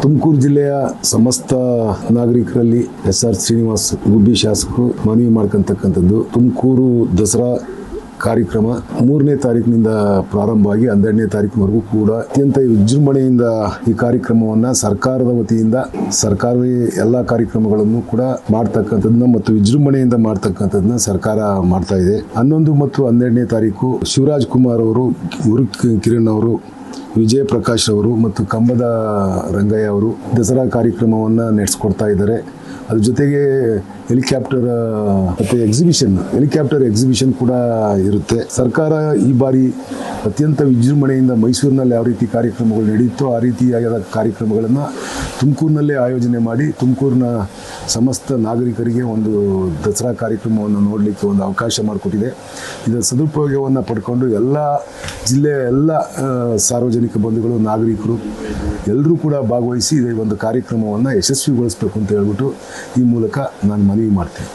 ತುಮಕೂರು ಜಿಲ್ಲೆಯ ಸಮಸ್ತ ನಾಗರಿಕರಲ್ಲಿ ಎಸ್.ಆರ್. ಶ್ರೀನಿವಾಸ್ ಗುಬ್ಬಿ ಶಾಸಕರು ಮನವಿ ಮಾಡ್ಕೊಂತಕ್ಕಂಥದ್ದು, ತುಮಕೂರು ದಸರಾ ಕಾರ್ಯಕ್ರಮ 3ನೇ ತಾರೀಕಿನಿಂದ ಪ್ರಾರಂಭವಾಗಿ 12ನೇ ತಾರೀಕಿನವರೆಗೂ ಕೂಡ ಅತ್ಯಂತ ವಿಜೃಂಭಣೆಯಿಂದ ಈ ಕಾರ್ಯಕ್ರಮವನ್ನು ಸರ್ಕಾರದ ವತಿಯಿಂದ ಸರ್ಕಾರವೇ ಎಲ್ಲ ಕಾರ್ಯಕ್ರಮಗಳನ್ನು ಕೂಡ ಮಾಡ್ತಕ್ಕಂಥದ್ದನ್ನ ಮತ್ತು ವಿಜೃಂಭಣೆಯಿಂದ ಮಾಡ್ತಕ್ಕಂಥದ್ದನ್ನ ಸರ್ಕಾರ ಮಾಡ್ತಾ ಇದೆ. 11 ಮತ್ತು 12ನೇ ತಾರೀಕು ಶಿವರಾಜ್ ಕುಮಾರ್ ಅವರು, ಗುರು ಕಿರಣ್ ಅವರು, ವಿಜಯ ಪ್ರಕಾಶ್ ಅವರು ಮತ್ತು ಕಂಬದ ರಂಗಯ್ಯ ಅವರು ದಸರಾ ಕಾರ್ಯಕ್ರಮವನ್ನು ನಡೆಸ್ಕೊಡ್ತಾ ಇದ್ದಾರೆ. ಅದ್ರ ಜೊತೆಗೆ ಹೆಲಿಕಾಪ್ಟರ್ ಕೂಡ ಇರುತ್ತೆ. ಸರ್ಕಾರ ಈ ಬಾರಿ ಅತ್ಯಂತ ವಿಜೃಂಭಣೆಯಿಂದ ಮೈಸೂರಿನಲ್ಲಿ ಯಾವ ರೀತಿ ಕಾರ್ಯಕ್ರಮಗಳು ನಡೆಯುತ್ತೋ ಆ ರೀತಿಯಾದ ಕಾರ್ಯಕ್ರಮಗಳನ್ನು ತುಮಕೂರಿನಲ್ಲೇ ಆಯೋಜನೆ ಮಾಡಿ ತುಮಕೂರಿನ ಸಮಸ್ತ ನಾಗರಿಕರಿಗೆ ಒಂದು ದಸರಾ ಕಾರ್ಯಕ್ರಮವನ್ನು ನೋಡಲಿಕ್ಕೆ ಒಂದು ಅವಕಾಶ ಮಾಡಿಕೊಟ್ಟಿದೆ. ಇದರ ಸದುಪಯೋಗವನ್ನು ಪಡ್ಕೊಂಡು ಎಲ್ಲ ಜಿಲ್ಲೆಯ ಎಲ್ಲ ಸಾರ್ವಜನಿಕ ಬಂಧುಗಳು, ನಾಗರಿಕರು ಎಲ್ಲರೂ ಕೂಡ ಭಾಗವಹಿಸಿ ಈ ಒಂದು ಕಾರ್ಯಕ್ರಮವನ್ನು ಯಶಸ್ವಿಗೊಳಿಸಬೇಕು ಅಂತ ಹೇಳ್ಬಿಟ್ಟು ಈ ಮೂಲಕ ನಾನು ಮನವಿ ಮಾಡ್ತೀನಿ.